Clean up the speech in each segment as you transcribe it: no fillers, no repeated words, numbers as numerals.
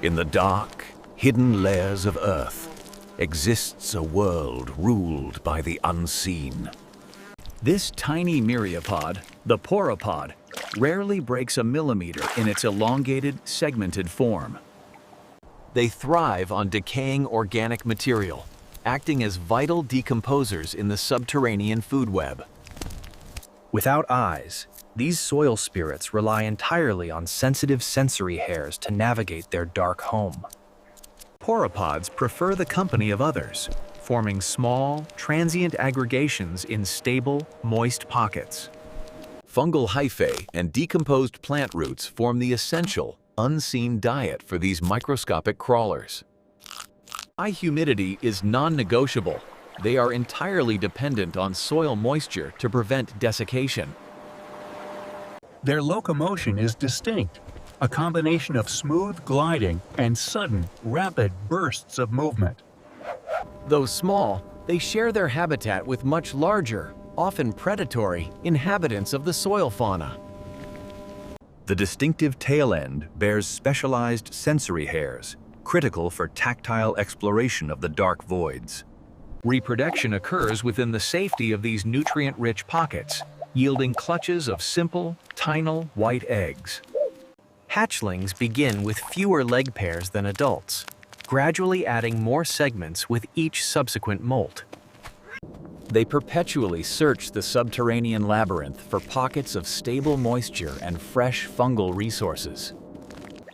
In the dark, hidden layers of Earth exists a world ruled by the unseen. This tiny myriapod, the Pauropod, rarely breaks a millimeter in its elongated, segmented form. They thrive on decaying organic material, acting as vital decomposers in the subterranean food web. Without eyes, these soil spirits rely entirely on sensitive sensory hairs to navigate their dark home. Pauropods prefer the company of others, forming small, transient aggregations in stable, moist pockets. Fungal hyphae and decomposed plant roots form the essential, unseen diet for these microscopic crawlers. High humidity is non-negotiable. They are entirely dependent on soil moisture to prevent desiccation. Their locomotion is distinct, a combination of smooth gliding and sudden, rapid bursts of movement. Though small, they share their habitat with much larger, often predatory, inhabitants of the soil fauna. The distinctive tail end bears specialized sensory hairs, critical for tactile exploration of the dark voids. Reproduction occurs within the safety of these nutrient-rich pockets, yielding clutches of simple, tiny white eggs. Hatchlings begin with fewer leg pairs than adults, gradually adding more segments with each subsequent molt. They perpetually search the subterranean labyrinth for pockets of stable moisture and fresh fungal resources.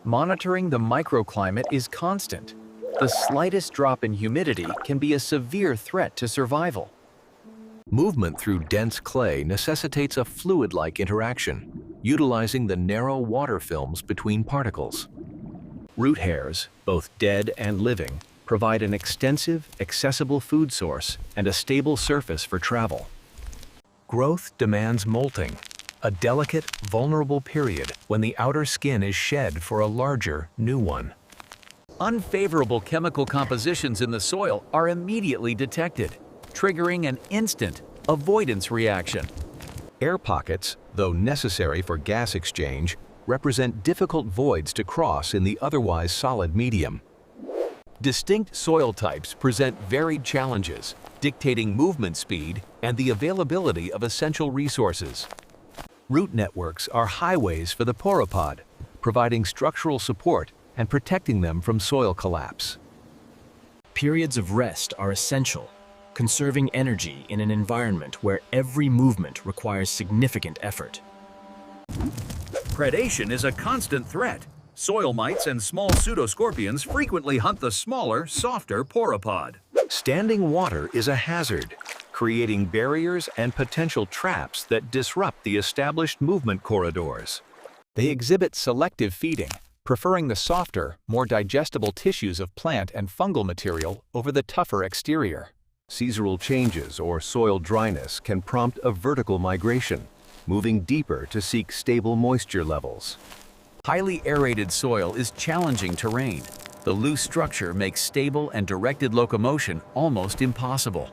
Monitoring the microclimate is constant. The slightest drop in humidity can be a severe threat to survival. Movement through dense clay necessitates a fluid-like interaction, utilizing the narrow water films between particles. Root hairs, both dead and living, provide an extensive, accessible food source and a stable surface for travel. Growth demands molting, a delicate, vulnerable period when the outer skin is shed for a larger, new one. Unfavorable chemical compositions in the soil are immediately detected, triggering an instant avoidance reaction. Air pockets, though necessary for gas exchange, represent difficult voids to cross in the otherwise solid medium. Distinct soil types present varied challenges, dictating movement speed and the availability of essential resources. Root networks are highways for the Pauropod, providing structural support and protecting them from soil collapse. Periods of rest are essential, conserving energy in an environment where every movement requires significant effort. Predation is a constant threat. Soil mites and small pseudoscorpions frequently hunt the smaller, softer Pauropod. Standing water is a hazard, creating barriers and potential traps that disrupt the established movement corridors. They exhibit selective feeding, preferring the softer, more digestible tissues of plant and fungal material over the tougher exterior. Seasonal changes or soil dryness can prompt a vertical migration, moving deeper to seek stable moisture levels. Highly aerated soil is challenging terrain. The loose structure makes stable and directed locomotion almost impossible.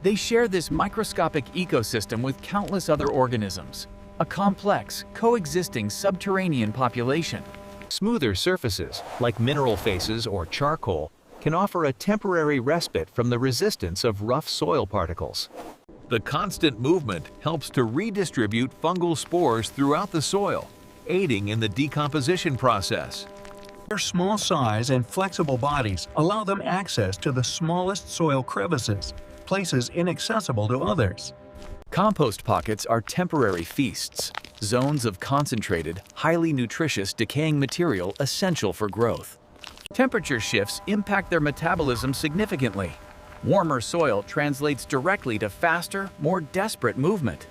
They share this microscopic ecosystem with countless other organisms, a complex, coexisting subterranean population. Smoother surfaces, like mineral faces or charcoal, can offer a temporary respite from the resistance of rough soil particles. The constant movement helps to redistribute fungal spores throughout the soil, aiding in the decomposition process. Their small size and flexible bodies allow them access to the smallest soil crevices, places inaccessible to others. Compost pockets are temporary feasts, zones of concentrated, highly nutritious decaying material essential for growth. Temperature shifts impact their metabolism significantly. Warmer soil translates directly to faster, more desperate movement.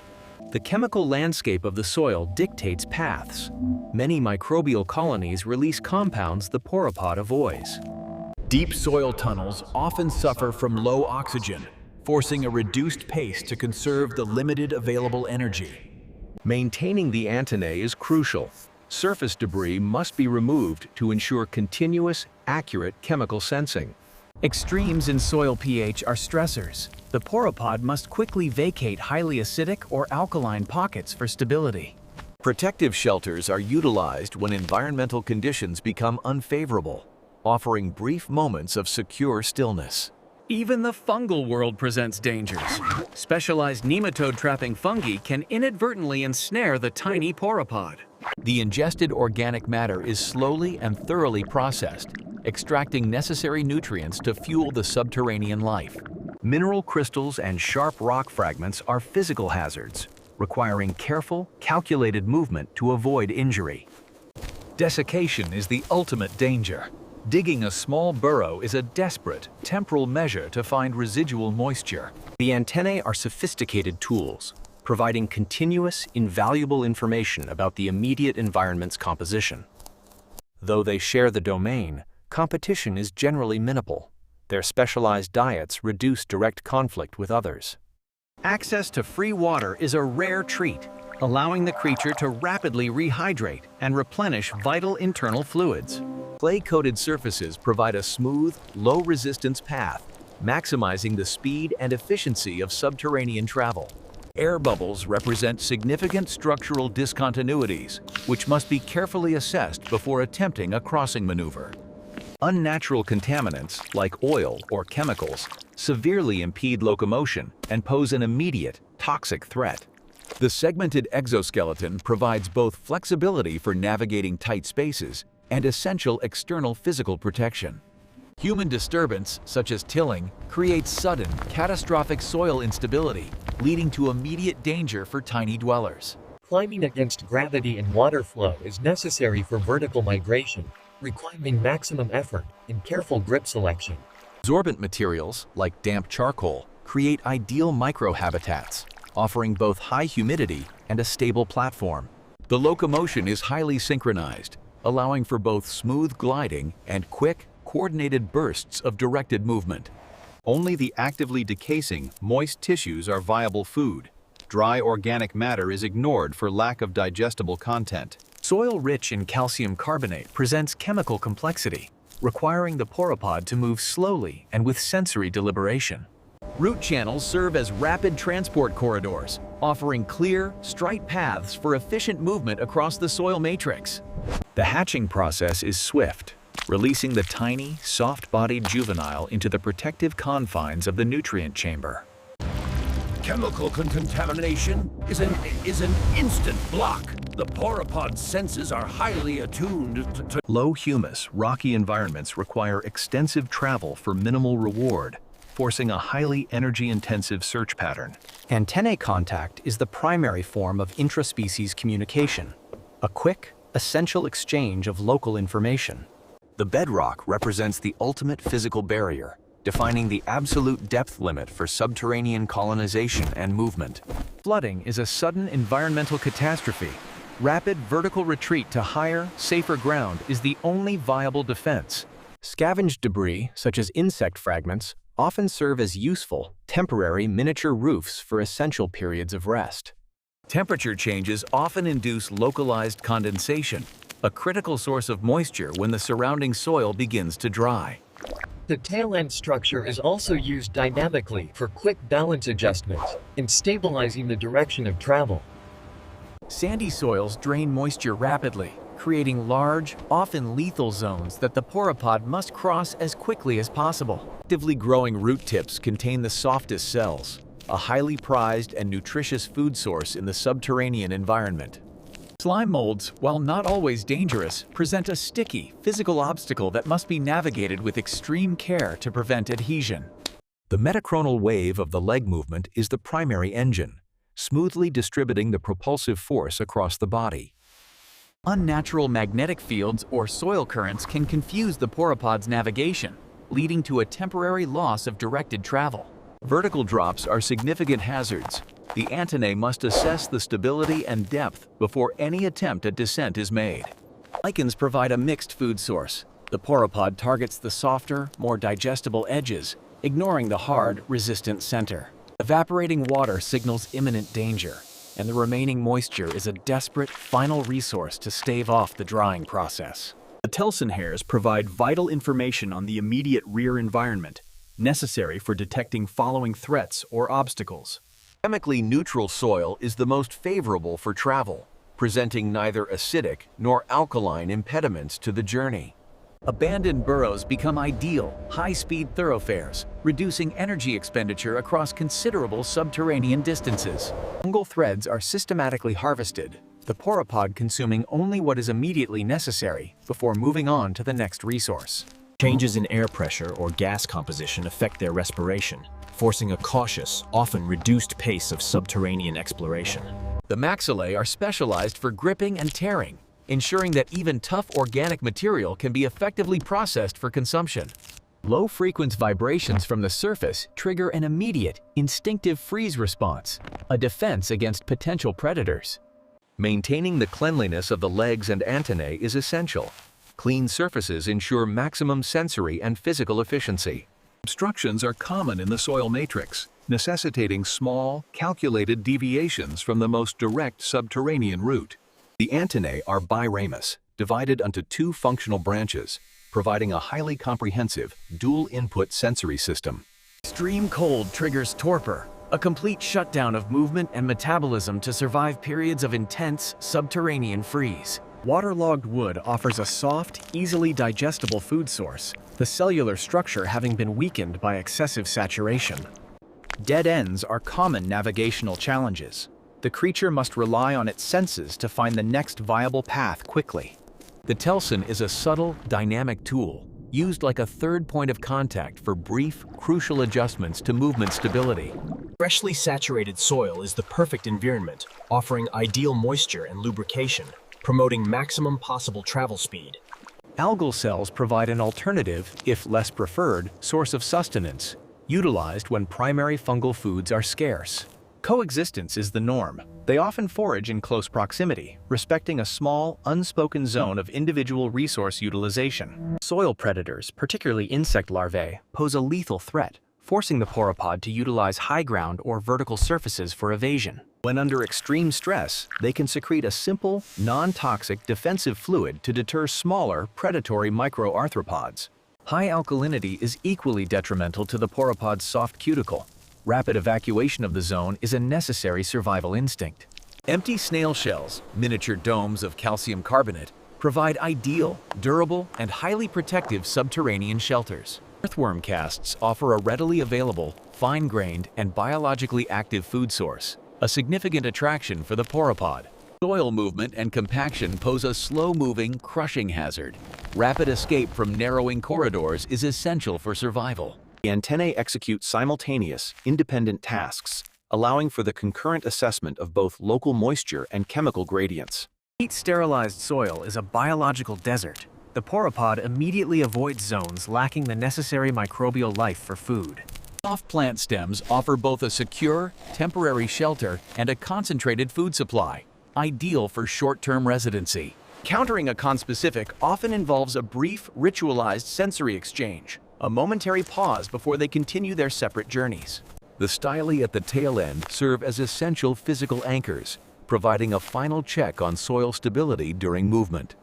The chemical landscape of the soil dictates paths. Many microbial colonies release compounds the Pauropod avoids. Deep soil tunnels often suffer from low oxygen, forcing a reduced pace to conserve the limited available energy. Maintaining the antennae is crucial. Surface debris must be removed to ensure continuous, accurate chemical sensing. Extremes in soil pH are stressors. The Pauropod must quickly vacate highly acidic or alkaline pockets for stability. Protective shelters are utilized when environmental conditions become unfavorable, offering brief moments of secure stillness. Even the fungal world presents dangers. Specialized nematode-trapping fungi can inadvertently ensnare the tiny pauropod. The ingested organic matter is slowly and thoroughly processed, extracting necessary nutrients to fuel the subterranean life. Mineral crystals and sharp rock fragments are physical hazards, requiring careful, calculated movement to avoid injury. Desiccation is the ultimate danger. Digging a small burrow is a desperate, temporal measure to find residual moisture. The antennae are sophisticated tools, providing continuous, invaluable information about the immediate environment's composition. Though they share the domain, competition is generally minimal. Their specialized diets reduce direct conflict with others. Access to free water is a rare treat, allowing the creature to rapidly rehydrate and replenish vital internal fluids. Clay-coated surfaces provide a smooth, low-resistance path, maximizing the speed and efficiency of subterranean travel. Air bubbles represent significant structural discontinuities, which must be carefully assessed before attempting a crossing maneuver. Unnatural contaminants, like oil or chemicals, severely impede locomotion and pose an immediate, toxic threat. The segmented exoskeleton provides both flexibility for navigating tight spaces and essential external physical protection. Human disturbance, such as tilling, creates sudden, catastrophic soil instability, leading to immediate danger for tiny dwellers. Climbing against gravity and water flow is necessary for vertical migration, requiring maximum effort and careful grip selection. Absorbent materials, like damp charcoal, create ideal microhabitats, offering both high humidity and a stable platform. The locomotion is highly synchronized, allowing for both smooth gliding and quick, coordinated bursts of directed movement. Only the actively decaying, moist tissues are viable food. Dry organic matter is ignored for lack of digestible content. Soil rich in calcium carbonate presents chemical complexity, requiring the pauropod to move slowly and with sensory deliberation. Root channels serve as rapid transport corridors, offering clear, straight paths for efficient movement across the soil matrix. The hatching process is swift, releasing the tiny, soft-bodied juvenile into the protective confines of the nutrient chamber. Chemical contamination is an instant block. The Pauropod's senses are highly attuned to Low humus, rocky environments require extensive travel for minimal reward, forcing a highly energy-intensive search pattern. Antennae contact is the primary form of intraspecies communication, a quick, essential exchange of local information. The bedrock represents the ultimate physical barrier, defining the absolute depth limit for subterranean colonization and movement. Flooding is a sudden environmental catastrophe. Rapid vertical retreat to higher, safer ground is the only viable defense. Scavenged debris, such as insect fragments, often serve as useful, temporary miniature roofs for essential periods of rest. Temperature changes often induce localized condensation, a critical source of moisture when the surrounding soil begins to dry. The tail end structure is also used dynamically for quick balance adjustments and stabilizing the direction of travel. Sandy soils drain moisture rapidly, creating large, often lethal zones that the pauropod must cross as quickly as possible. Actively growing root tips contain the softest cells, a highly prized and nutritious food source in the subterranean environment. Slime molds, while not always dangerous, present a sticky, physical obstacle that must be navigated with extreme care to prevent adhesion. The metachronal wave of the leg movement is the primary engine, smoothly distributing the propulsive force across the body. Unnatural magnetic fields or soil currents can confuse the pauropod's navigation, leading to a temporary loss of directed travel. Vertical drops are significant hazards. The antennae must assess the stability and depth before any attempt at descent is made. Lichens provide a mixed food source. The pauropod targets the softer, more digestible edges, ignoring the hard, resistant center. Evaporating water signals imminent danger, and the remaining moisture is a desperate, final resource to stave off the drying process. The Telson hairs provide vital information on the immediate rear environment, necessary for detecting following threats or obstacles. Chemically neutral soil is the most favorable for travel, presenting neither acidic nor alkaline impediments to the journey. Abandoned burrows become ideal, high-speed thoroughfares, reducing energy expenditure across considerable subterranean distances. Fungal threads are systematically harvested, the Pauropod consuming only what is immediately necessary before moving on to the next resource. Changes in air pressure or gas composition affect their respiration, forcing a cautious, often reduced pace of subterranean exploration. The maxillae are specialized for gripping and tearing, ensuring that even tough organic material can be effectively processed for consumption. Low-frequency vibrations from the surface trigger an immediate, instinctive freeze response, a defense against potential predators. Maintaining the cleanliness of the legs and antennae is essential. Clean surfaces ensure maximum sensory and physical efficiency. Obstructions are common in the soil matrix, necessitating small, calculated deviations from the most direct subterranean route. The antennae are biramous, divided into two functional branches, providing a highly comprehensive, dual-input sensory system. Extreme cold triggers torpor, a complete shutdown of movement and metabolism to survive periods of intense subterranean freeze. Waterlogged wood offers a soft, easily digestible food source, the cellular structure having been weakened by excessive saturation. Dead ends are common navigational challenges. The creature must rely on its senses to find the next viable path quickly. The telson is a subtle, dynamic tool, used like a third point of contact for brief, crucial adjustments to movement stability. Freshly saturated soil is the perfect environment, offering ideal moisture and lubrication, promoting maximum possible travel speed. Algal cells provide an alternative, if less preferred, source of sustenance, utilized when primary fungal foods are scarce. Coexistence is the norm. They often forage in close proximity, respecting a small, unspoken zone of individual resource utilization. Soil predators, particularly insect larvae, pose a lethal threat, forcing the Pauropod to utilize high ground or vertical surfaces for evasion. When under extreme stress, they can secrete a simple, non-toxic defensive fluid to deter smaller, predatory microarthropods. High alkalinity is equally detrimental to the Pauropod's soft cuticle. Rapid evacuation of the zone is a necessary survival instinct. Empty snail shells, miniature domes of calcium carbonate, provide ideal, durable, and highly protective subterranean shelters. Earthworm casts offer a readily available, fine-grained, and biologically active food source, a significant attraction for the Pauropod. Soil movement and compaction pose a slow-moving, crushing hazard. Rapid escape from narrowing corridors is essential for survival. The antennae execute simultaneous, independent tasks, allowing for the concurrent assessment of both local moisture and chemical gradients. Heat-sterilized soil is a biological desert. The Pauropod immediately avoids zones lacking the necessary microbial life for food. Soft plant stems offer both a secure, temporary shelter and a concentrated food supply, ideal for short-term residency. Countering a conspecific often involves a brief, ritualized sensory exchange, a momentary pause before they continue their separate journeys. The styli at the tail end serve as essential physical anchors, providing a final check on soil stability during movement.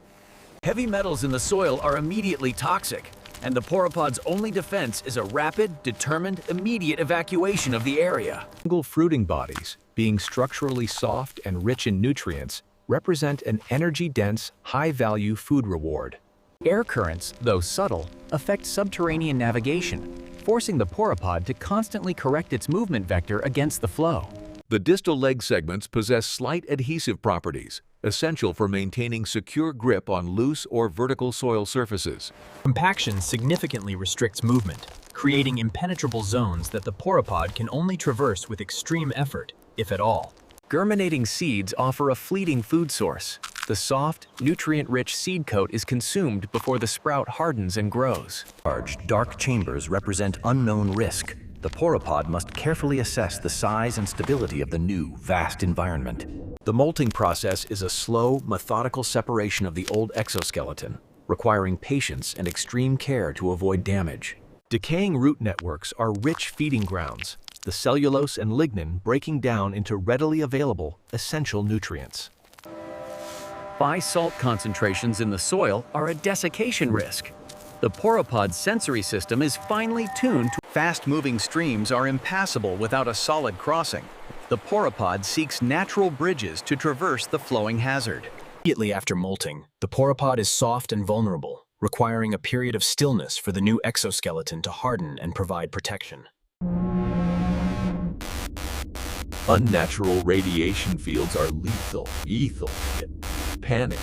Heavy metals in the soil are immediately toxic, and the Pauropod's only defense is a rapid, determined, immediate evacuation of the area. Fungal fruiting bodies, being structurally soft and rich in nutrients, represent an energy-dense, high-value food reward. Air currents, though subtle, affect subterranean navigation, forcing the Pauropod to constantly correct its movement vector against the flow. The distal leg segments possess slight adhesive properties, essential for maintaining secure grip on loose or vertical soil surfaces. Compaction significantly restricts movement, creating impenetrable zones that the Pauropod can only traverse with extreme effort, if at all. Germinating seeds offer a fleeting food source. The soft, nutrient-rich seed coat is consumed before the sprout hardens and grows. Large, dark chambers represent unknown risk. The Pauropod must carefully assess the size and stability of the new, vast environment. The molting process is a slow, methodical separation of the old exoskeleton, requiring patience and extreme care to avoid damage. Decaying root networks are rich feeding grounds, the cellulose and lignin breaking down into readily available, essential nutrients. High salt concentrations in the soil are a desiccation risk. The Pauropod's sensory system is finely tuned to fast-moving streams are impassable without a solid crossing, The Pauropod seeks natural bridges to traverse the flowing hazard. Immediately after molting, the Pauropod is soft and vulnerable, requiring a period of stillness for the new exoskeleton to harden and provide protection. Unnatural radiation fields are lethal. Panic.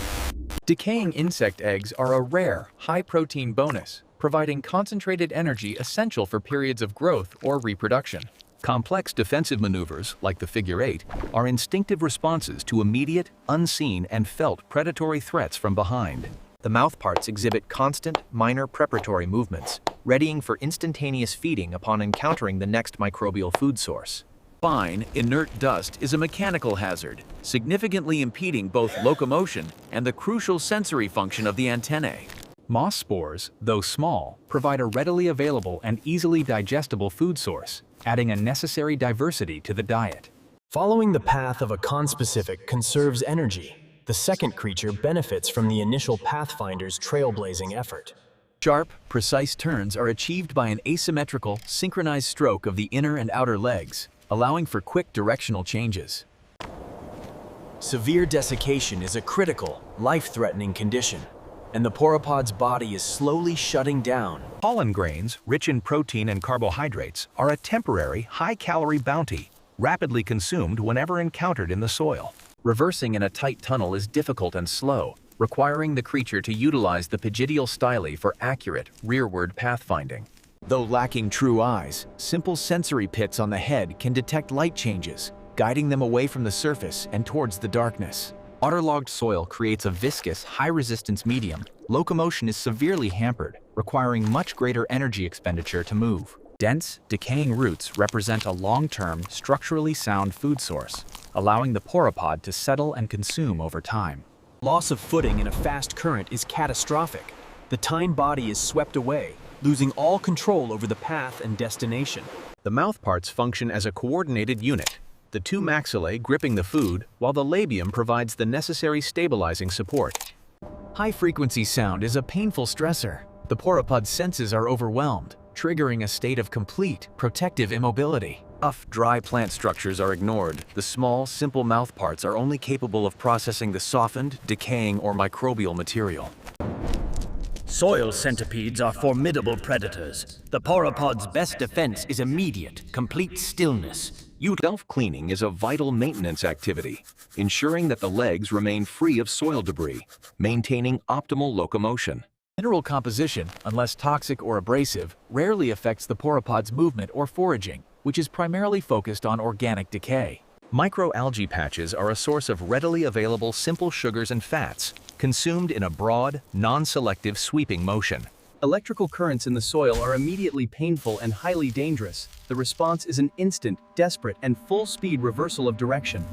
Decaying insect eggs are a rare, high-protein bonus, providing concentrated energy essential for periods of growth or reproduction. Complex defensive maneuvers, like the figure 8, are instinctive responses to immediate, unseen, and felt predatory threats from behind. The mouthparts exhibit constant, minor preparatory movements, readying for instantaneous feeding upon encountering the next microbial food source. Fine, inert dust is a mechanical hazard, significantly impeding both locomotion and the crucial sensory function of the antennae. Moss spores, though small, provide a readily available and easily digestible food source, adding a necessary diversity to the diet. Following the path of a conspecific conserves energy. The second creature benefits from the initial pathfinder's trailblazing effort. Sharp, precise turns are achieved by an asymmetrical, synchronized stroke of the inner and outer legs, allowing for quick directional changes. Severe desiccation is a critical, life-threatening condition, and the Pauropod's body is slowly shutting down. Pollen grains, rich in protein and carbohydrates, are a temporary, high-calorie bounty, rapidly consumed whenever encountered in the soil. Reversing in a tight tunnel is difficult and slow, requiring the creature to utilize the pygidial styli for accurate, rearward pathfinding. Though lacking true eyes, simple sensory pits on the head can detect light changes, guiding them away from the surface and towards the darkness. Waterlogged soil creates a viscous, high-resistance medium. Locomotion is severely hampered, requiring much greater energy expenditure to move. Dense, decaying roots represent a long-term, structurally sound food source, allowing the Pauropod to settle and consume over time. Loss of footing in a fast current is catastrophic. The tine body is swept away, losing all control over the path and destination. The mouthparts function as a coordinated unit, the two maxillae gripping the food, while the labium provides the necessary stabilizing support. High-frequency sound is a painful stressor. The Pauropod's senses are overwhelmed, triggering a state of complete, protective immobility. Tough, dry plant structures are ignored. The small, simple mouthparts are only capable of processing the softened, decaying, or microbial material. Soil centipedes are formidable predators. The Pauropod's best defense is immediate, complete stillness. Self-cleaning is a vital maintenance activity, ensuring that the legs remain free of soil debris, maintaining optimal locomotion. Mineral composition, unless toxic or abrasive, rarely affects the Pauropod's movement or foraging, which is primarily focused on organic decay. Microalgae patches are a source of readily available simple sugars and fats, consumed in a broad, non-selective sweeping motion. Electrical currents in the soil are immediately painful and highly dangerous. The response is an instant, desperate, and full-speed reversal of direction.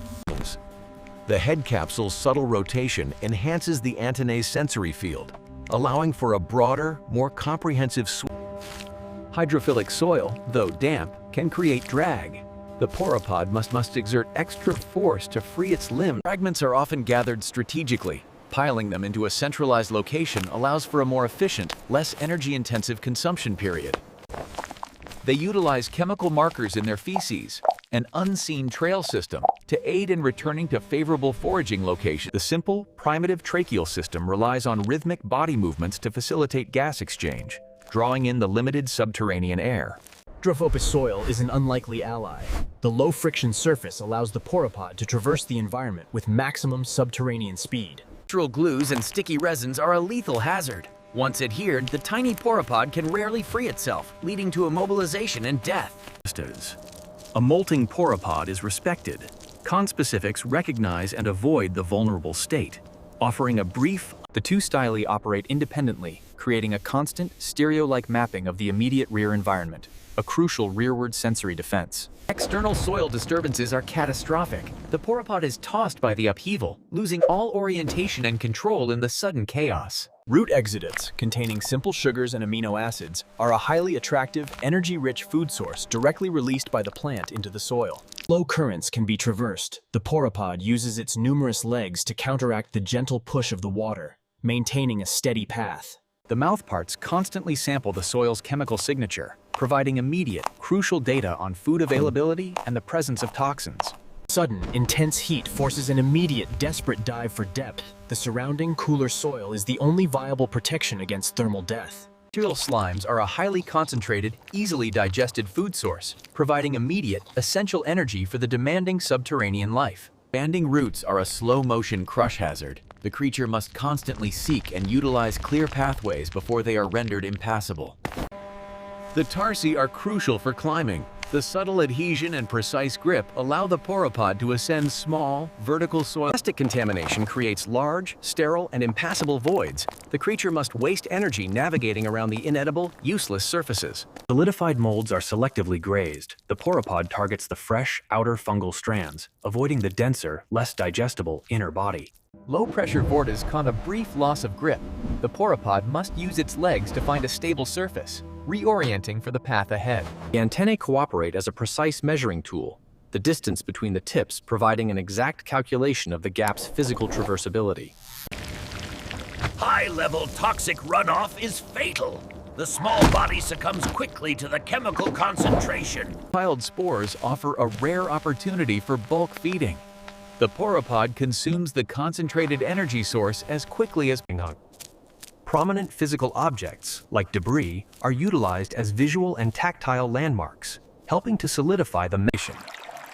The head capsule's subtle rotation enhances the antennae's sensory field, allowing for a broader, more comprehensive sweep. Hydrophilic soil, though damp, can create drag. The Pauropod must exert extra force to free its limb. Fragments are often gathered strategically. Piling them into a centralized location allows for a more efficient, less energy-intensive consumption period. They utilize chemical markers in their feces, an unseen trail system, to aid in returning to favorable foraging locations. The simple, primitive tracheal system relies on rhythmic body movements to facilitate gas exchange, drawing in the limited subterranean air. Hydrophobous soil is an unlikely ally. The low-friction surface allows the Pauropod to traverse the environment with maximum subterranean speed. Natural glues and sticky resins are a lethal hazard. Once adhered, the tiny Pauropod can rarely free itself, leading to immobilization and death. A molting Pauropod is respected. Conspecifics recognize and avoid the vulnerable state, offering a brief. The two styli operate independently, creating a constant, stereo-like mapping of the immediate rear environment, a crucial rearward sensory defense. External soil disturbances are catastrophic. The Pauropod is tossed by the upheaval, losing all orientation and control in the sudden chaos. Root exudates, containing simple sugars and amino acids, are a highly attractive, energy-rich food source directly released by the plant into the soil. Low currents can be traversed. The Pauropod uses its numerous legs to counteract the gentle push of the water, maintaining a steady path. The mouthparts constantly sample the soil's chemical signature, providing immediate, crucial data on food availability and the presence of toxins. Sudden, intense heat forces an immediate, desperate dive for depth. The surrounding, cooler soil is the only viable protection against thermal death. Bacterial slimes are a highly concentrated, easily digested food source, providing immediate, essential energy for the demanding subterranean life. Expanding roots are a slow-motion crush hazard. The creature must constantly seek and utilize clear pathways before they are rendered impassable. The tarsi are crucial for climbing. The subtle adhesion and precise grip allow the Pauropod to ascend small, vertical soil. Plastic contamination creates large, sterile, and impassable voids. The creature must waste energy navigating around the inedible, useless surfaces. Solidified molds are selectively grazed. The Pauropod targets the fresh, outer fungal strands, avoiding the denser, less digestible inner body. Low-pressure vortices cause a brief loss of grip. The Pauropod must use its legs to find a stable surface, reorienting for the path ahead. The antennae cooperate as a precise measuring tool, the distance between the tips providing an exact calculation of the gap's physical traversability. High-level toxic runoff is fatal. The small body succumbs quickly to the chemical concentration. Piled spores offer a rare opportunity for bulk feeding. The Pauropod consumes the concentrated energy source as quickly as Prominent physical objects, like debris, are utilized as visual and tactile landmarks, helping to solidify the mission.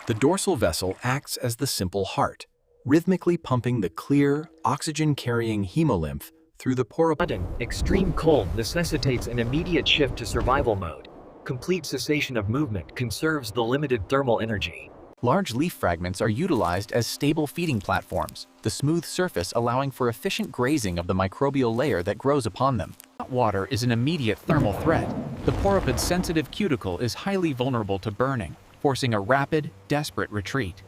The dorsal vessel acts as the simple heart, rhythmically pumping the clear, oxygen-carrying hemolymph through the Pauropod. Sudden, extreme cold necessitates an immediate shift to survival mode. Complete cessation of movement conserves the limited thermal energy. Large leaf fragments are utilized as stable feeding platforms, the smooth surface allowing for efficient grazing of the microbial layer that grows upon them. Hot water is an immediate thermal threat. The Pauropod's sensitive cuticle is highly vulnerable to burning, forcing a rapid, desperate retreat.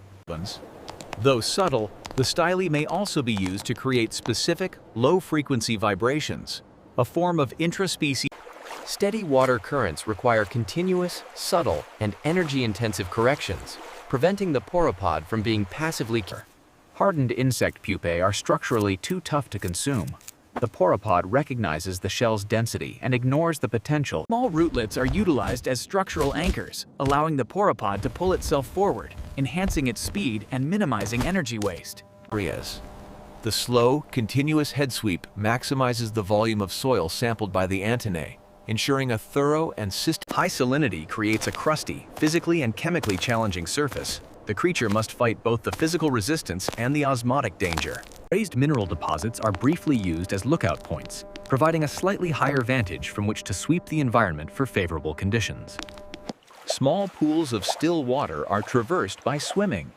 Though subtle, the styli may also be used to create specific, low-frequency vibrations, a form of intraspecies. Steady water currents require continuous, subtle, and energy-intensive corrections, preventing the Pauropod from being passively cured. Hardened insect pupae are structurally too tough to consume. The Pauropod recognizes the shell's density and ignores the potential. Small rootlets are utilized as structural anchors, allowing the Pauropod to pull itself forward, enhancing its speed and minimizing energy waste. The slow, continuous head sweep maximizes the volume of soil sampled by the antennae, ensuring a thorough and high salinity creates a crusty, physically and chemically challenging surface. The creature must fight both the physical resistance and the osmotic danger. Raised mineral deposits are briefly used as lookout points, providing a slightly higher vantage from which to sweep the environment for favorable conditions. Small pools of still water are traversed by swimming.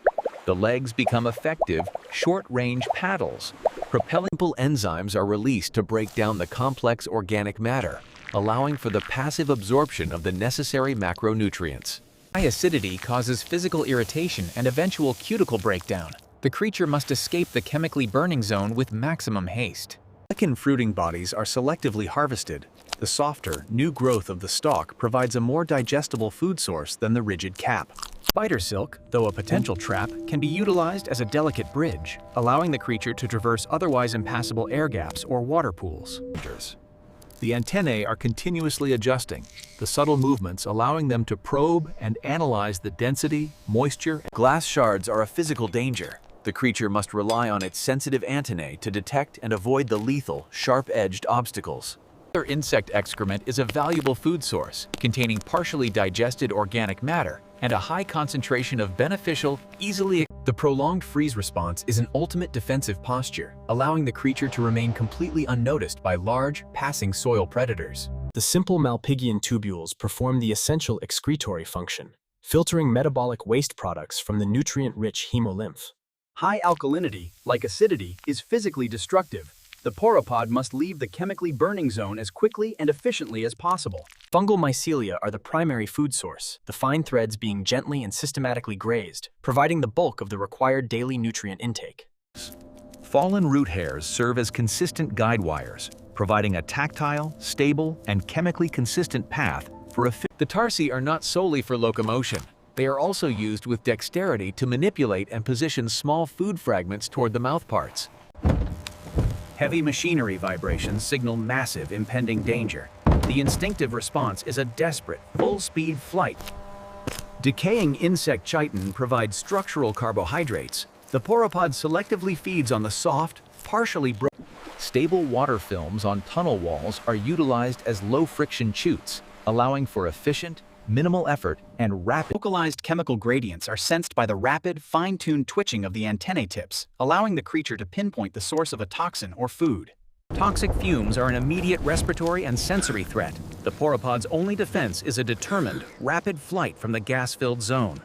The legs become effective, short-range paddles. Propelling enzymes are released to break down the complex organic matter, allowing for the passive absorption of the necessary macronutrients. High acidity causes physical irritation and eventual cuticle breakdown. The creature must escape the chemically burning zone with maximum haste. Lichen fruiting bodies are selectively harvested. The softer, new growth of the stalk provides a more digestible food source than the rigid cap. Spider silk, though a potential trap, can be utilized as a delicate bridge, allowing the creature to traverse otherwise impassable air gaps or water pools. The antennae are continuously adjusting, the subtle movements allowing them to probe and analyze the density, moisture. Glass shards are a physical danger. The creature must rely on its sensitive antennae to detect and avoid the lethal, sharp-edged obstacles. Other insect excrement is a valuable food source, containing partially digested organic matter and a high concentration of beneficial, The prolonged freeze response is an ultimate defensive posture, allowing the creature to remain completely unnoticed by large, passing soil predators. The simple Malpighian tubules perform the essential excretory function, filtering metabolic waste products from the nutrient-rich hemolymph. High alkalinity, like acidity, is physically destructive. The Pauropod must leave the chemically burning zone as quickly and efficiently as possible. Fungal mycelia are the primary food source, the fine threads being gently and systematically grazed, providing the bulk of the required daily nutrient intake. Fallen root hairs serve as consistent guide wires, providing a tactile, stable, and chemically consistent path for The tarsi are not solely for locomotion. They are also used with dexterity to manipulate and position small food fragments toward the mouthparts. Heavy machinery vibrations signal massive impending danger. The instinctive response is a desperate, full-speed flight. Decaying insect chitin provides structural carbohydrates. The pauropod selectively feeds on the soft, partially broken. Stable water films on tunnel walls are utilized as low-friction chutes, allowing for efficient, minimal effort, and rapid. Localized chemical gradients are sensed by the rapid, fine-tuned twitching of the antennae tips, allowing the creature to pinpoint the source of a toxin or food. Toxic fumes are an immediate respiratory and sensory threat. The pauropod's only defense is a determined, rapid flight from the gas-filled zone.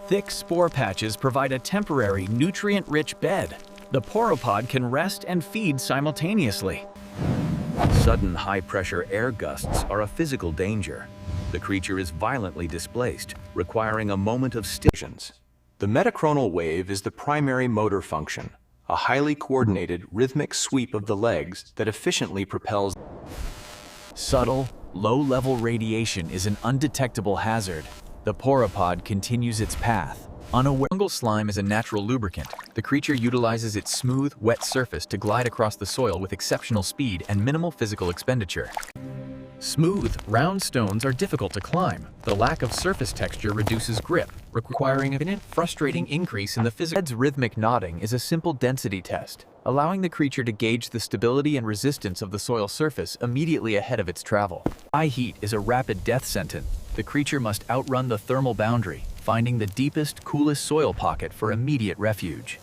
Thick spore patches provide a temporary, nutrient-rich bed. The pauropod can rest and feed simultaneously. Sudden high-pressure air gusts are a physical danger. The creature is violently displaced, requiring a moment of stillness. The metachronal wave is the primary motor function, a highly coordinated, rhythmic sweep of the legs that efficiently propels. Subtle, low-level radiation is an undetectable hazard. The pauropod continues its path. Unaware. Fungal slime is a natural lubricant. The creature utilizes its smooth, wet surface to glide across the soil with exceptional speed and minimal physical expenditure. Smooth, round stones are difficult to climb. The lack of surface texture reduces grip, requiring a frustrating increase in the physical. Head's rhythmic nodding is a simple density test, allowing the creature to gauge the stability and resistance of the soil surface immediately ahead of its travel. High heat is a rapid death sentence. The creature must outrun the thermal boundary, finding the deepest, coolest soil pocket for immediate refuge.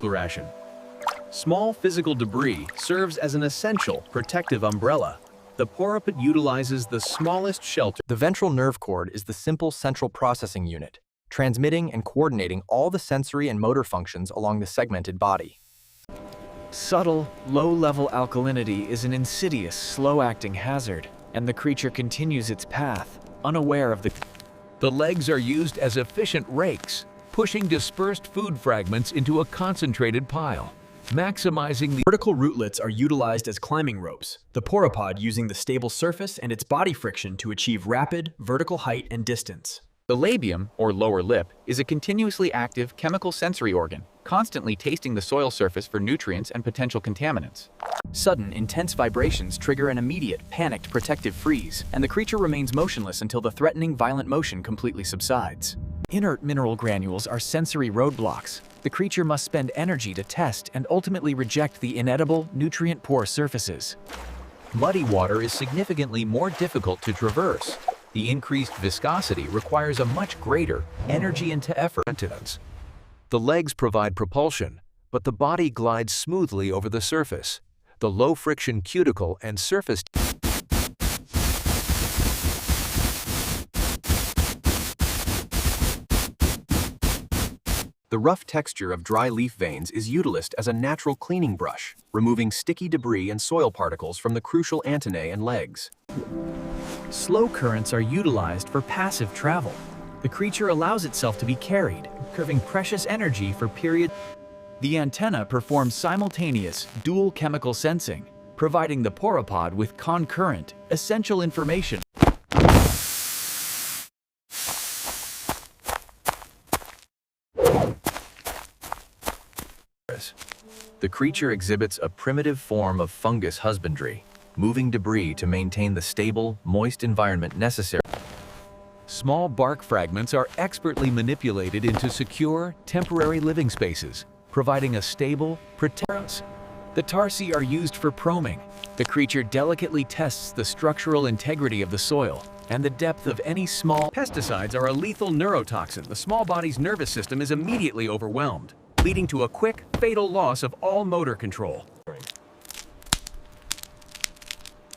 Narration. Small physical debris serves as an essential protective umbrella. The Pauropod utilizes the smallest shelter. The ventral nerve cord is the simple central processing unit, transmitting and coordinating all the sensory and motor functions along the segmented body. Subtle, low-level alkalinity is an insidious, slow-acting hazard, and the creature continues its path, unaware of the... The legs are used as efficient rakes, pushing dispersed food fragments into a concentrated pile, maximizing the... Vertical rootlets are utilized as climbing ropes, the pauropod using the stable surface and its body friction to achieve rapid, vertical height and distance. The labium, or lower lip, is a continuously active chemical sensory organ, constantly tasting the soil surface for nutrients and potential contaminants. Sudden, intense vibrations trigger an immediate, panicked protective freeze, and the creature remains motionless until the threatening, violent motion completely subsides. Inert mineral granules are sensory roadblocks. The creature must spend energy to test and ultimately reject the inedible, nutrient-poor surfaces. Muddy water is significantly more difficult to traverse. The increased viscosity requires a much greater energy into effort. The legs provide propulsion, but the body glides smoothly over the surface. The low-friction cuticle and surface... The rough texture of dry leaf veins is utilized as a natural cleaning brush, removing sticky debris and soil particles from the crucial antennae and legs. Slow currents are utilized for passive travel. The creature allows itself to be carried, curving precious energy for periods. The antenna performs simultaneous, dual chemical sensing, providing the pauropod with concurrent, essential information. The creature exhibits a primitive form of fungus husbandry, moving debris to maintain the stable, moist environment necessary. Small bark fragments are expertly manipulated into secure, temporary living spaces, providing a stable, protective. The tarsi are used for probing. The creature delicately tests the structural integrity of the soil and the depth of any small... Pesticides are a lethal neurotoxin. The small body's nervous system is immediately overwhelmed, leading to a quick, fatal loss of all motor control.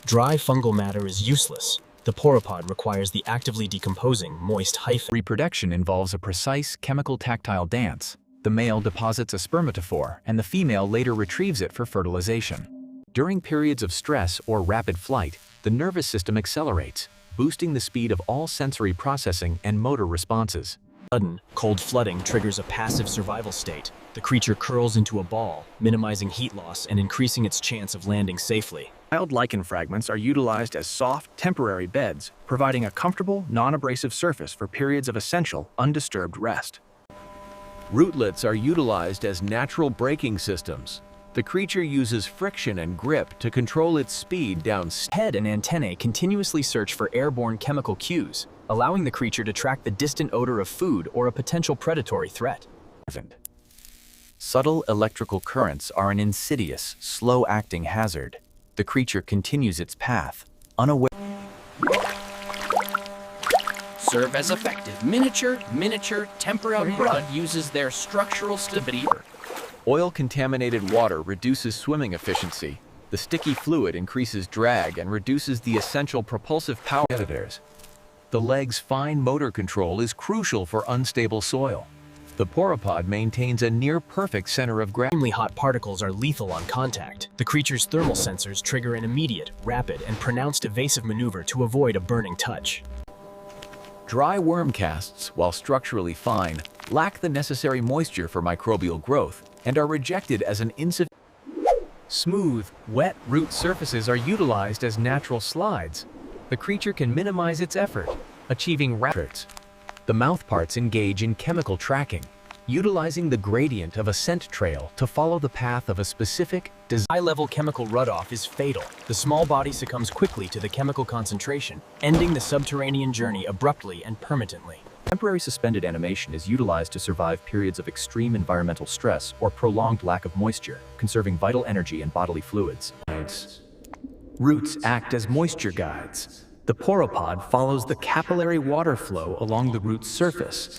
Dry fungal matter is useless. The pauropod requires the actively decomposing, moist hyphae. Reproduction involves a precise chemical tactile dance. The male deposits a spermatophore, and the female later retrieves it for fertilization. During periods of stress or rapid flight, the nervous system accelerates, boosting the speed of all sensory processing and motor responses. Sudden, cold flooding triggers a passive survival state. The creature curls into a ball, minimizing heat loss and increasing its chance of landing safely. Mild lichen fragments are utilized as soft, temporary beds, providing a comfortable, non-abrasive surface for periods of essential, undisturbed rest. Rootlets are utilized as natural braking systems. The creature uses friction and grip to control its speed down. Head and antennae continuously search for airborne chemical cues, allowing the creature to track the distant odor of food or a potential predatory threat. Subtle electrical currents are an insidious, slow-acting hazard. The creature continues its path, unaware. Serve as effective miniature, tempera blood uses their structural stability. Oil-contaminated water reduces swimming efficiency. The sticky fluid increases drag and reduces the essential propulsive power. Predators. The leg's fine motor control is crucial for unstable soil. The Pauropod maintains a near-perfect center of gravity. Extremely hot particles are lethal on contact. The creature's thermal sensors trigger an immediate, rapid, and pronounced evasive maneuver to avoid a burning touch. Dry worm casts, while structurally fine, lack the necessary moisture for microbial growth and are rejected as an insufficient. Smooth, wet root surfaces are utilized as natural slides. The creature can minimize its effort, achieving rapid. The mouthparts engage in chemical tracking, utilizing the gradient of a scent trail to follow the path of a specific high-level chemical runoff is fatal. The small body succumbs quickly to the chemical concentration, ending the subterranean journey abruptly and permanently. Temporary suspended animation is utilized to survive periods of extreme environmental stress or prolonged lack of moisture, conserving vital energy and bodily fluids. Roots act as moisture guides. The Pauropod follows the capillary water flow along the root's surface.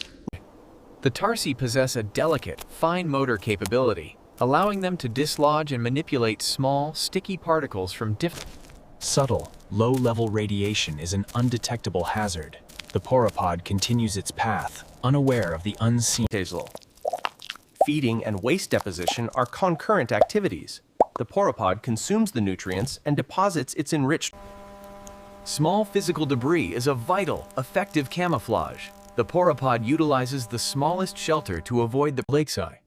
The tarsi possess a delicate, fine motor capability, allowing them to dislodge and manipulate small, sticky particles from different. Subtle, low-level radiation is an undetectable hazard. The Pauropod continues its path, unaware of the unseen. Feeding and waste deposition are concurrent activities. The Pauropod consumes the nutrients and deposits its enriched. Small physical debris is a vital, effective camouflage. The Pauropod utilizes the smallest shelter to avoid the lake's eye.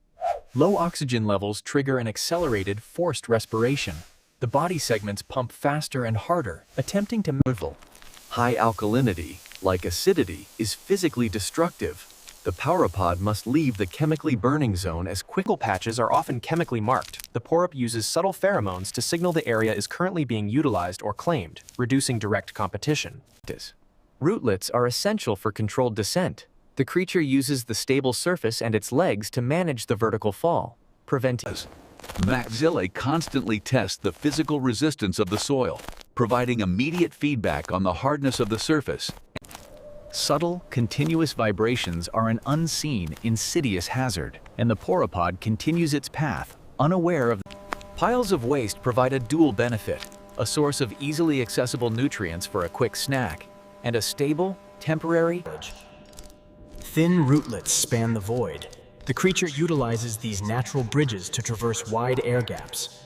Low oxygen levels trigger an accelerated, forced respiration. The body segments pump faster and harder, attempting to move. High alkalinity, like acidity, is physically destructive. The Pauropod must leave the chemically burning zone as quickly. Patches are often chemically marked. The Pauropod uses subtle pheromones to signal the area is currently being utilized or claimed, reducing direct competition. Rootlets are essential for controlled descent. The creature uses the stable surface and its legs to manage the vertical fall, preventing. Maxillae constantly test the physical resistance of the soil, providing immediate feedback on the hardness of the surface. Subtle, continuous vibrations are an unseen, insidious hazard, and the Pauropod continues its path, unaware of. Piles of waste provide a dual benefit, a source of easily accessible nutrients for a quick snack, and a stable, temporary. Thin rootlets span the void. The creature utilizes these natural bridges to traverse wide air gaps.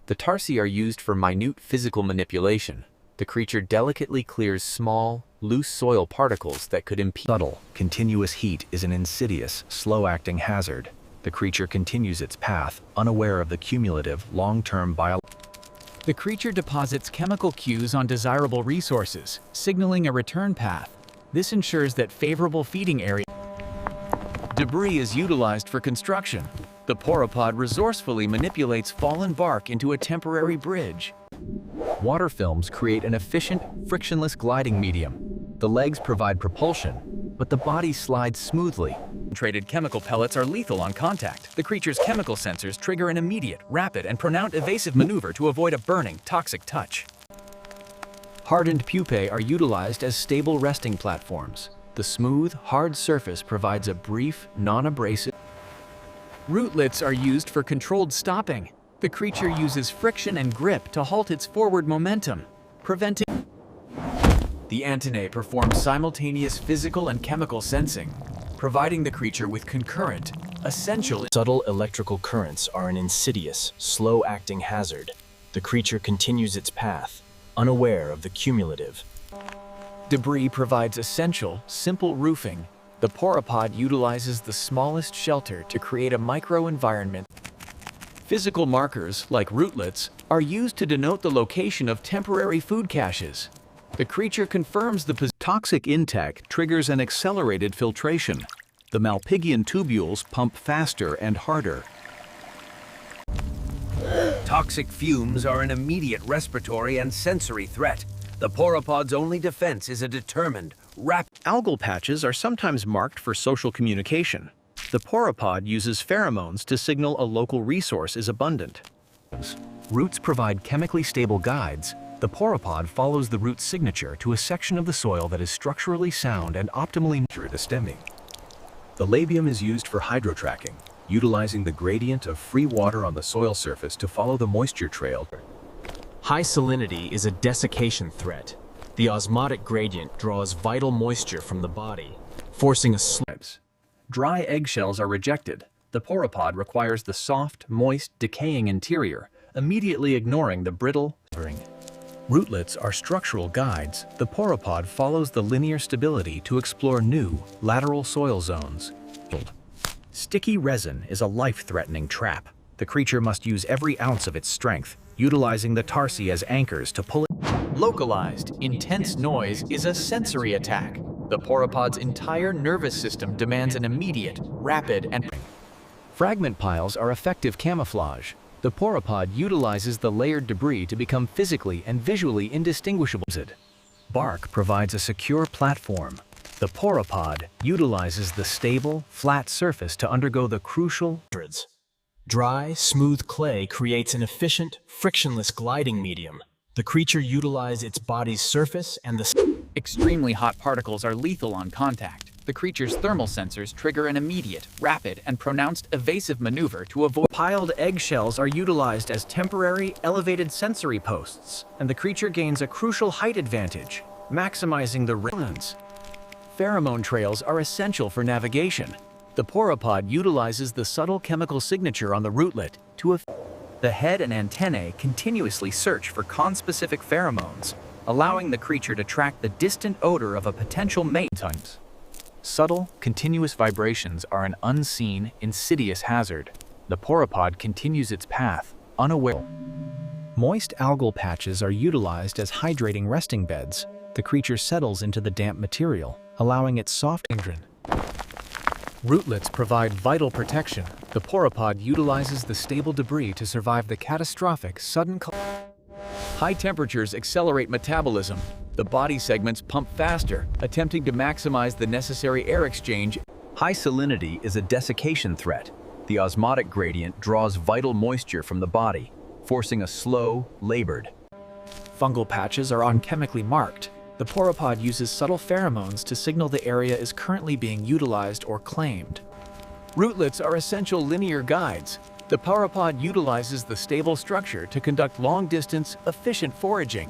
The tarsi are used for minute physical manipulation. The creature delicately clears small, loose soil particles that could impede. Subtle, continuous heat is an insidious, slow-acting hazard. The creature continues its path, unaware of the cumulative, long-term The creature deposits chemical cues on desirable resources, signaling a return path. This ensures that favorable feeding area. Debris is utilized for construction. The Pauropod resourcefully manipulates fallen bark into a temporary bridge. Water films create an efficient, frictionless gliding medium. The legs provide propulsion, but the body slides smoothly. Concentrated chemical pellets are lethal on contact. The creature's chemical sensors trigger an immediate, rapid, and pronounced evasive maneuver to avoid a burning, toxic touch. Hardened pupae are utilized as stable resting platforms. The smooth, hard surface provides a brief, non-abrasive. Rootlets are used for controlled stopping. The creature uses friction and grip to halt its forward momentum, preventing. The antennae perform simultaneous physical and chemical sensing, providing the creature with concurrent, essential. Subtle electrical currents are an insidious, slow-acting hazard. The creature continues its path, unaware of the cumulative. Debris provides essential, simple roofing. The Pauropod utilizes the smallest shelter to create a microenvironment. Physical markers, like rootlets, are used to denote the location of temporary food caches. The creature confirms the toxic intake triggers an accelerated filtration. The Malpighian tubules pump faster and harder. Toxic fumes are an immediate respiratory and sensory threat. The Pauropod's only defense is a determined, rapid... Algal patches are sometimes marked for social communication. The Pauropod uses pheromones to signal a local resource is abundant. Roots provide chemically stable guides. The Pauropod follows the root's signature to a section of the soil that is structurally sound and optimally nurtured to stemming. The labium is used for hydrotracking, utilizing the gradient of free water on the soil surface to follow the moisture trail. High salinity is a desiccation threat. The osmotic gradient draws vital moisture from the body, forcing a Dry eggshells are rejected. The Pauropod requires the soft, moist, decaying interior, immediately ignoring the brittle. Rootlets are structural guides. The Pauropod follows the linear stability to explore new, lateral soil zones. Sticky resin is a life-threatening trap. The creature must use every ounce of its strength, utilizing the tarsi as anchors to pull it. Localized, intense noise is a sensory attack. The Pauropod's entire nervous system demands an immediate, rapid, and... Fragment piles are effective camouflage. The Pauropod utilizes the layered debris to become physically and visually indistinguishable. Bark provides a secure platform. The Pauropod utilizes the stable, flat surface to undergo the crucial... Dry, smooth clay creates an efficient, frictionless gliding medium. The creature utilizes its body's surface and the... Extremely hot particles are lethal on contact. The creature's thermal sensors trigger an immediate, rapid, and pronounced evasive maneuver to avoid... Piled eggshells are utilized as temporary, elevated sensory posts, and the creature gains a crucial height advantage, maximizing the resonance. Pheromone trails are essential for navigation. The Pauropod utilizes the subtle chemical signature on the rootlet to... The head and antennae continuously search for conspecific pheromones, allowing the creature to track the distant odor of a potential mate. Subtle, continuous vibrations are an unseen, insidious hazard. The Pauropod continues its path, unaware. Moist algal patches are utilized as hydrating resting beds. The creature settles into the damp material, allowing its soft ingredient. Rootlets provide vital protection. The Pauropod utilizes the stable debris to survive the catastrophic sudden High temperatures accelerate metabolism. The body segments pump faster, attempting to maximize the necessary air exchange. High salinity is a desiccation threat. The osmotic gradient draws vital moisture from the body, forcing a slow, labored. Fungal patches are unchemically marked. The Pauropod uses subtle pheromones to signal the area is currently being utilized or claimed. Rootlets are essential linear guides. The Pauropod utilizes the stable structure to conduct long-distance, efficient foraging.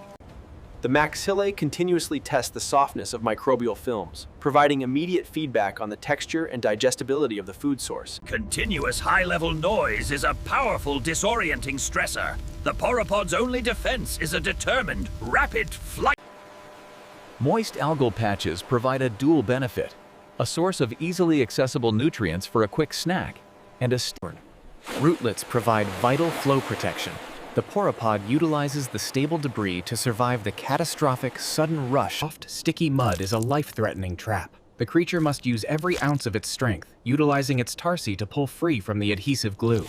The maxillae continuously test the softness of microbial films, providing immediate feedback on the texture and digestibility of the food source. Continuous high-level noise is a powerful disorienting stressor. The Pauropod's only defense is a determined, rapid flight. Moist algal patches provide a dual benefit, a source of easily accessible nutrients for a quick snack, and a Rootlets provide vital flow protection. The Pauropod utilizes the stable debris to survive the catastrophic sudden rush. Soft, sticky mud is a life-threatening trap. The creature must use every ounce of its strength, utilizing its tarsi to pull free from the adhesive glue.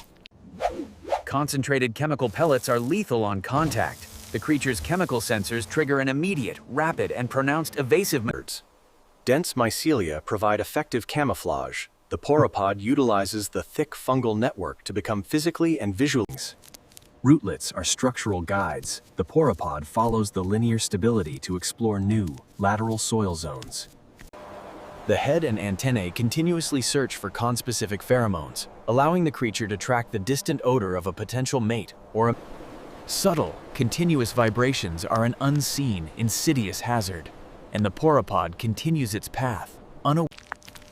Concentrated chemical pellets are lethal on contact. The creature's chemical sensors trigger an immediate, rapid, and pronounced evasive modes. Dense mycelia provide effective camouflage. The Pauropod utilizes the thick fungal network to become physically and visually. Rootlets are structural guides. The Pauropod follows the linear stability to explore new, lateral soil zones. The head and antennae continuously search for conspecific pheromones, allowing the creature to track the distant odor of a potential mate or a... Subtle, continuous vibrations are an unseen, insidious hazard, and the Pauropod continues its path, unaware.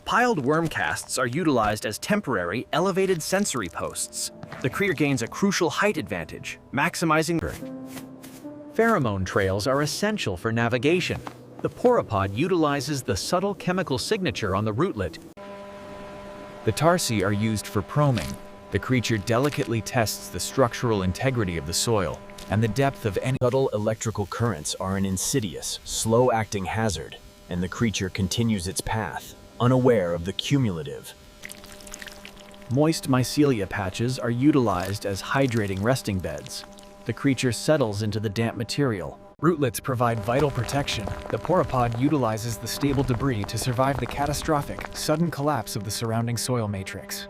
Piled worm casts are utilized as temporary, elevated sensory posts. The creature gains a crucial height advantage, maximizing... Pheromone trails are essential for navigation. The Pauropod utilizes the subtle chemical signature on the rootlet. The tarsi are used for probing. The creature delicately tests the structural integrity of the soil and the depth of any... Subtle electrical currents are an insidious, slow-acting hazard, and the creature continues its path, unaware of the cumulative. Moist mycelia patches are utilized as hydrating resting beds. The creature settles into the damp material. Rootlets provide vital protection. The Pauropod utilizes the stable debris to survive the catastrophic, sudden collapse of the surrounding soil matrix.